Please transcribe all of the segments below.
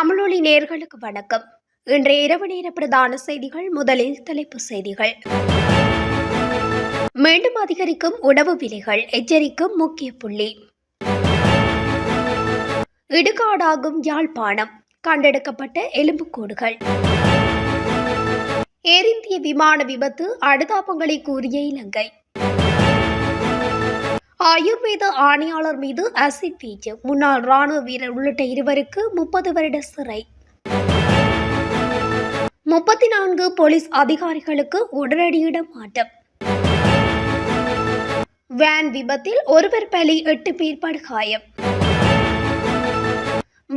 தமிழொலி நேயர்களுக்கு வணக்கம். இன்றைய இரவு நேர பிரதான செய்திகள். முதலில் தலைப்புச் செய்திகள். மீண்டும் அதிகரிக்கும் உணவு விலைகள், எச்சரிக்கும் முக்கிய புள்ளி. இடுகாடாகும் யாழ்ப்பாணம், கண்டெடுக்கப்பட்ட எலும்புக்கூடுகள். ஏர் இந்திய விமான விபத்து, அனுதாபங்களை கூறிய இலங்கை. ஆயுர்வேத ஆணையாளர் மீது அசிட் வீச்சு, முன்னாள் ராணுவ வீரர் உள்ளிட்ட 2 30 வருட சிறை. 34 போலீஸ் அதிகாரிகளுக்கு உடனடி இடமாற்றம். வேன் விபத்தில் ஒருவர் பலி, 8 பேர் படுகாயம்.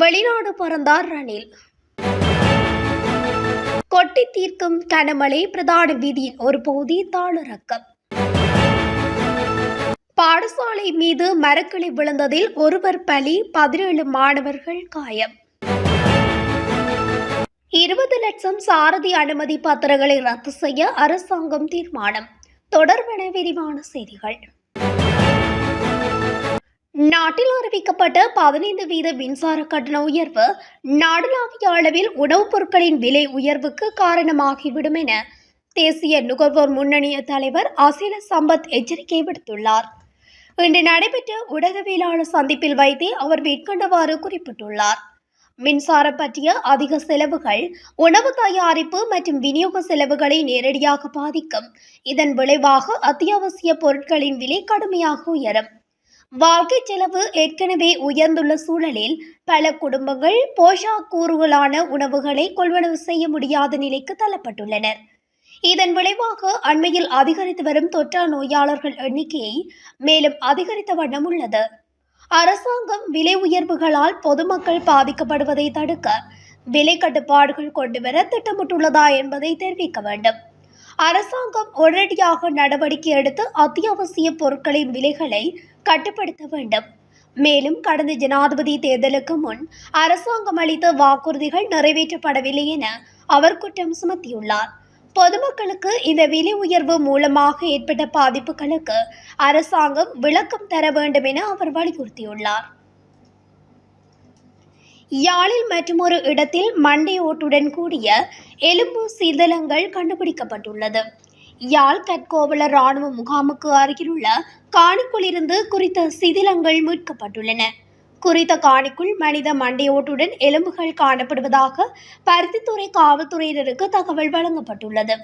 வெளிநாடு பறந்தார் ரணில். கொட்டி தீர்க்கும் கனமழை, பிரதான வீதியின் ஒரு பகுதி தாளிறக்கம். பாடசாலை மீது மரக்கிளை விழுந்ததில் ஒருவர் பலி, 17 மாணவர்கள் காயம். 20 லட்சம் சாரதி அனுமதி பத்திரங்களை ரத்து செய்ய அரசாங்கம் தீர்மானம். தொடர்பென விரிவான செய்திகள். நாட்டில் அறிவிக்கப்பட்ட 15% மின்சார கட்டண உயர்வு நாடளாவிய அளவில் உணவுப் பொருட்களின் விலை உயர்வுக்கு காரணமாகிவிடும் என தேசிய நுகர்வோர் முன்னணி தலைவர் அசில சம்பத் எச்சரிக்கை விடுத்துள்ளார். இன்று நடைபெற்ற ஊடகவியலாளர் சந்திப்பில் வைத்தே அவர் மேற்கண்டவாறு குறிப்பிட்டுள்ளார். மின்சாரம் பற்றிய அதிக செலவுகள் உணவு தயாரிப்பு மற்றும் விநியோக செலவுகளை நேரடியாக பாதிக்கும். இதன் விளைவாக அத்தியாவசிய பொருட்களின் விலை கடுமையாக உயரும். வாழ்க்கை செலவு ஏற்கனவே உயர்ந்துள்ள சூழலில் பல குடும்பங்கள் போஷாக் கூறுகளான உணவுகளை கொள்வனவு செய்ய முடியாத நிலைக்கு தள்ளப்பட்டுள்ளனர். இதன் விளைவாக அண்மையில் அதிகரித்து வரும் தொற்றா நோயாளர்கள் எண்ணிக்கையை மேலும் அதிகரித்த வண்ணம் உள்ளது. அரசாங்கம் விலை உயர்வுகளால் பொதுமக்கள் பாதிக்கப்படுவதை தடுக்க விலை கட்டுப்பாடுகள் கொண்டுவர திட்டமிட்டுள்ளதா என்பதை தெரிவிக்க வேண்டும். அரசாங்கம் உடனடியாக நடவடிக்கை எடுத்து அத்தியாவசிய பொருட்களின் விலைகளை கட்டுப்படுத்த வேண்டும். மேலும் கடந்த ஜனாதிபதி தேர்தலுக்கு முன் அரசாங்கம் அளித்த வாக்குறுதிகள் நிறைவேற்றப்படவில்லை என அவர் குற்றம் சுமத்தியுள்ளார். பொதுமக்களுக்கு இந்த விலை உயர்வு மூலமாக ஏற்பட்ட பாதிப்புகளுக்கு அரசாங்கம் விளக்கம் தர வேண்டும் என அவர் வலியுறுத்தியுள்ளார். யாழில் மற்றொரு இடத்தில் மண்டை ஓட்டுடன் கூடிய எலும்பு சீதளங்கள் கண்டுபிடிக்கப்பட்டுள்ளது. யாழ் கற்கோவலர் ராணுவ முகாமுக்கு அருகிலுள்ள காணிக்குள் இருந்து குறித்த சிதிலங்கள் மீட்கப்பட்டுள்ளன. குறித்த காணிக்குள் மனித மண்டையோட்டுடன் எலும்புகள் காணப்படுவதாக பருத்தித்துறை காவல்துறையினருக்கு தகவல் வழங்கப்பட்டுள்ளது.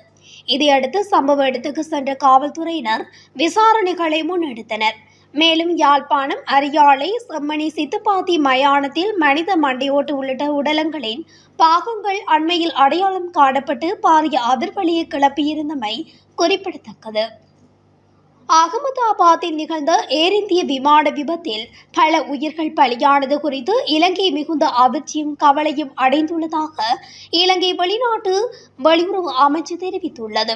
இதையடுத்து சம்பவ இடத்துக்கு சென்ற காவல்துறையினர் விசாரணைகளை முன்னெடுத்தனர். மேலும் யாழ்ப்பாணம் அரியாலை செம்மணி சித்துப்பாத்தி மயானத்தில் மனித மண்டையோட்டு உள்ளிட்ட உடலங்களின் பாகங்கள் அண்மையில் அடையாளம் காணப்பட்டு பாரிய அதிர்வலியை கிளப்பியிருந்தமை குறிப்பிடத்தக்கது. அகமதாபாத்தில் நிகழ்ந்த ஏர் இந்திய விமான விபத்தில் பல உயிர்கள் பலியானது குறித்து இலங்கை மிகுந்த அதிர்ச்சியும் கவலையும் அடைந்துள்ளதாக இலங்கை வெளியுறவு அமைச்சு தெரிவித்துள்ளது.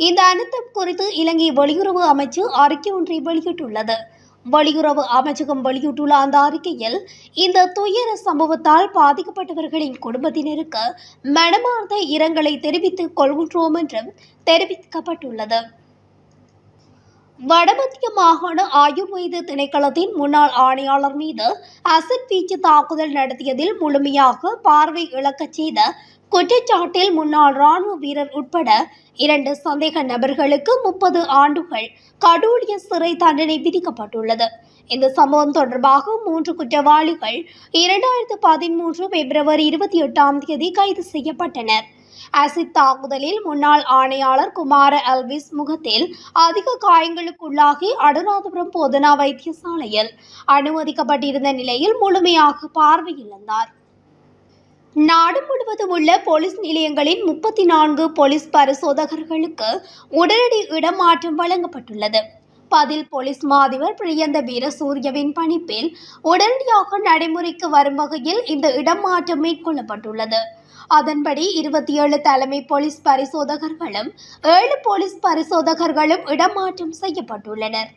இந்த அனர்த்தம் குறித்து இலங்கை வெளியுறவு அமைச்சு அறிக்கை ஒன்றை வெளியிட்டுள்ளது. வெளியுறவு அமைச்சகம் வெளியிட்டுள்ள அந்த அறிக்கையில் இந்த துயர சம்பவத்தால் பாதிக்கப்பட்டவர்களின் குடும்பத்தினருக்கு மனமார்ந்த இரங்கலை தெரிவித்துக் கொள்கின்றோம் என்றும் தெரிவிக்கப்பட்டுள்ளது. வடமத்திய மாகாண ஆயுர்வேத திணைக்களத்தின் முன்னாள் ஆணையாளர் மீது அசிட் வீச்சு தாக்குதல் நடத்தியதில் முழுமையாக பார்வை இழக்கச் செய்த குற்றச்சாட்டில் முன்னாள் ராணுவ வீரர் உட்பட 2 சந்தேக நபர்களுக்கு 30 ஆண்டுகள் கடூழிய சிறை தண்டனை விதிக்கப்பட்டுள்ளது. இந்த சம்பவம் தொடர்பாக 3 குற்றவாளிகள் 2013 பிப்ரவரி 28 கைது செய்யப்பட்டனர். அசிட் தாக்குதலில் முன்னாள் ஆணையாளர் குமார அல்விஸ் முகத்தில் அதிக காயங்களுக்குள்ளாகி அனுராதபுரம் போதனா வைத்தியசாலையில் அனுமதிக்கப்பட்டிருந்த நிலையில் முழுமையாக பார்வையிழந்தார். நாடு முழுவதும் உள்ள போலீஸ் நிலையங்களின் 34 போலீஸ் பரிசோதகர்களுக்கு உடனடி இடமாற்றம் வழங்கப்பட்டுள்ளது. பதில் போலீஸ் மாதிபர் பிரியந்த வீரசூரியவின் பணிப்பில் உடனடியாக நடைமுறைக்கு வரும் வகையில் இந்த இடமாற்றம் மேற்கொள்ளப்பட்டுள்ளது. அதன்படி 27 தலைமை போலீஸ் பரிசோதகர்களும் 7 போலீஸ் பரிசோதகர்களும் இடமாற்றம் செய்யப்பட்டுள்ளனர்.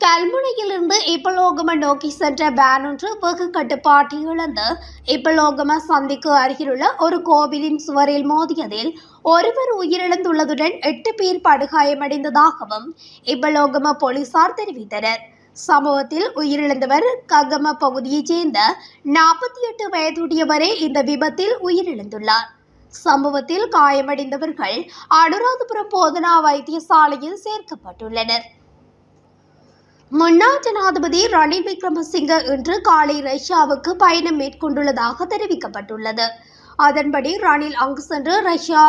கல்முனையிலிருந்து இப்பலோகம நோக்கி சென்ற வேன் ஒன்று வெகு கட்டுப்பாட்டை இழந்து இப்பலோகம சந்திக்கு அருகிலுள்ள ஒரு கோவிலின் சுவரில் மோதியதில் ஒருவர் உயிரிழந்துள்ளதுடன் 8 பேர் படுகாயமடைந்ததாகவும் இப்பலோகம போலீசார் தெரிவித்தனர். சம்பவத்தில் உயிரிழந்தவர் ககம பகுதியைச் சேர்ந்த 48 வயதுடையவரே இந்த விபத்தில் உயிரிழந்துள்ளார். சம்பவத்தில் காயமடைந்தவர்கள் அனுராதபுரம் போதனா வைத்தியசாலையில் சேர்க்கப்பட்டுள்ளனர். முன்னாள் ஜனாதிபதி ரணில் விக்ரமசிங்க இன்று காலை ரஷ்யாவுக்கு பயணம் மேற்கொண்டுள்ளதாக தெரிவிக்கப்பட்டுள்ளது. அதன்படி ரணில் அங்கு சென்று ரஷ்யா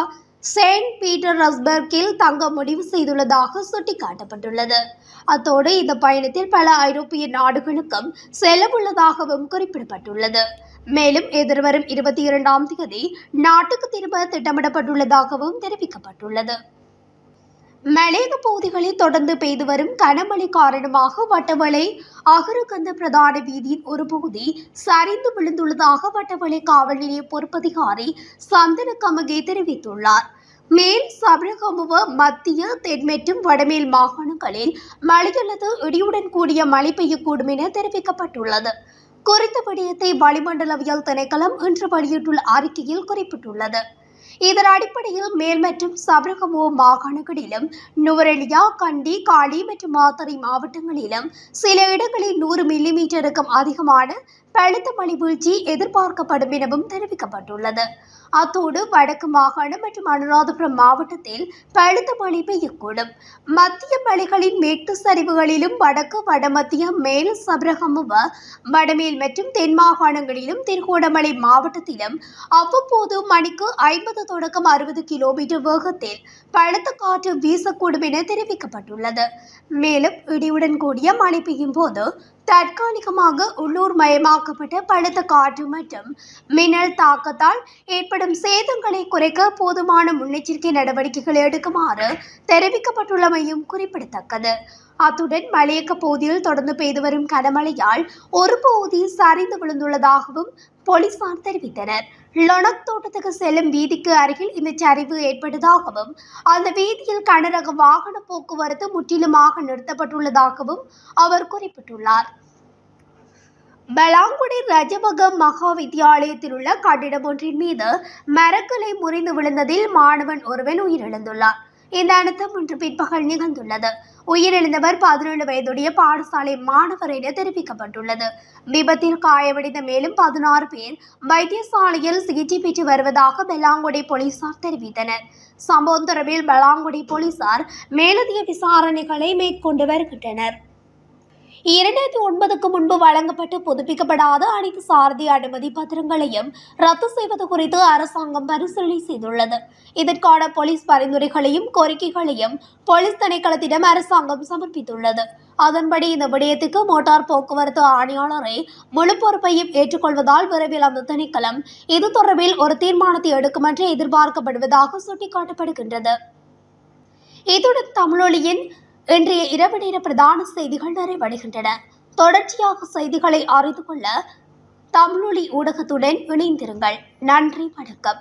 செயின்ட் பீட்டர்ஸ்பர்கில் தங்க முடிவு செய்துள்ளதாக சுட்டிக்காட்டப்பட்டுள்ளது. அத்தோடு இந்த பயணத்தில் பல ஐரோப்பிய நாடுகளுக்கும் செல்லவுள்ளதாகவும் குறிப்பிடப்பட்டுள்ளது. மேலும் எதிர்வரும் 22ஆம் தேதி நாட்டுக்கு திரும்ப திட்டமிடப்பட்டுள்ளதாகவும் தெரிவிக்கப்பட்டுள்ளது. மலையக பகுதிகளில் தொடர்ந்து பெய்து வரும் கனமழை காரணமாக வட்டவளை அகரகந்த பிரதான வீதியின் ஒரு பகுதி சரிந்து விழுந்துள்ளதாக வட்டவளை காவல் நிலைய பொறுப்பதிகாரி சந்தன கமகே தெரிவித்துள்ளார். மேல் சபரகமுவ மத்திய தென் மற்றும் வடமேல் மாகாணங்களில் மழை அல்லது இடியுடன் கூடிய மழை பெய்யக்கூடும் என தெரிவிக்கப்பட்டுள்ளது. குறித்த விடயத்தை வளிமண்டலவியல் திணைக்களம் இன்று வெளியிட்டுள்ள அறிக்கையில் குறிப்பிட்டுள்ளது. இதன் அடிப்படையில் மேல் மற்றும் சபரகமுவ மாகாணங்களிலும் நுவரெலியா, கண்டி, காலி மற்றும் மாத்தறை மாவட்டங்களிலும் சில இடங்களில் 100 மில்லிமீட்டருக்கும் அதிகமான பலத்த மழை வீழ்ச்சி எதிர்பார்க்கப்படும் எனவும் தெரிவிக்கப்பட்டுள்ளது. அத்தோடு வடக்கு மாகாணம் மற்றும் அனுராதபுரம் மாவட்டத்தில் பலத்த மழை பெய்யக்கூடும். மத்திய மலைகளின் மேற்கு சரிவுகளிலும் வடக்கு வடமத்திய மேல் சபரகமுவ வடமேல் மற்றும் தென் மாகாணங்களிலும் திருகோணமலை மாவட்டத்திலும் அவ்வப்போது மணிக்கு 50 தொடக்கம் 60 கிலோமீட்டர் வேகத்தில் பலத்த காற்று வீசக்கூடும் என தெரிவிக்கப்பட்டுள்ளது. மேலும் இடியுடன் கூடிய மழை பெய்யும் போது தற்காலிகமாக உள்ளூர் மயமாக்கப்பட்ட பலத்த காற்று மற்றும் மின்னல் தாக்கத்தால் ஏற்படும் சேதங்களை குறைக்க போதுமான முன்னெச்சரிக்கை நடவடிக்கைகள் எடுக்குமாறு தெரிவிக்கப்பட்டுள்ளமையும் குறிப்பிடத்தக்கது. அத்துடன் மலையக பகுதியில் தொடர்ந்து பெய்து வரும் கனமழையால் ஒரு பகுதி சரிந்து விழுந்துள்ளதாகவும் போலீசார் தெரிவித்தனர். லொனக் தோட்டத்துக்கு செல்லும் வீதிக்கு அருகில் இந்த சரிவு ஏற்பட்டதாகவும் அந்த வீதியில் கனரக வாகன போக்குவரத்து முற்றிலுமாக நிறுத்தப்பட்டுள்ளதாகவும் அவர் குறிப்பிட்டுள்ளார். பலாங்குடி ரஜபக மகா வித்தியாலயத்தில் உள்ள கட்டிடம் ஒன்றின் மீது மரக்கிளை முறிந்து விழுந்ததில் மாணவன் ஒருவன் உயிரிழந்துள்ளார். இந்த அனர்த்தம் இன்று பிற்பகல் நிகழ்ந்துள்ளது. உயிரிழந்தவர் 17 வயதுடைய பாடசாலை மாணவர் என தெரிவிக்கப்பட்டுள்ளது. விபத்தில் காயமடைந்த மேலும் 16 பேர் வைத்தியசாலையில் சிகிச்சை பெற்று வருவதாக பெலாங்குடி போலீசார் தெரிவித்தனர். சம்பவம் தொடர்பில் பெலாங்குடி போலீசார் மேலதிக விசாரணைகளை மேற்கொண்டு வருகின்றனர். 2009க்கு முன்பு வழங்கப்பட்டு புதுப்பிக்கப்படாத அனைத்து சாரதி அனுமதி பத்திரங்களையும் ரத்து செய்வது குறித்து அரசாங்கம் பரிசீலனை செய்துள்ளது. இதற்கான போலீஸ் பரிந்துரைகளையும் கோரிக்கைகளையும் போலீஸ் திணைக்களத்திடம் அரசாங்கம் சமர்ப்பித்துள்ளது. அதன்படி இந்த விடயத்துக்கு மோட்டார் போக்குவரத்து ஆணையாளரை முழு பொறுப்பையும் ஏற்றுக்கொள்வதால் விரைவில் அந்த திணைக்களம் இது தொடர்பில் ஒரு தீர்மானத்தை எடுக்கும் என்று எதிர்பார்க்கப்படுவதாக சுட்டிக்காட்டப்படுகின்றது. இத்துடன் தமிழொலியின் இன்றைய இரவு நேர பிரதான செய்திகள் நிறைவடைகின்றன. தொடர்ச்சியாக செய்திகளை அறிந்து கொள்ள தமிழொலி ஊடகத்துடன் இணைந்திருங்கள். நன்றி, வணக்கம்.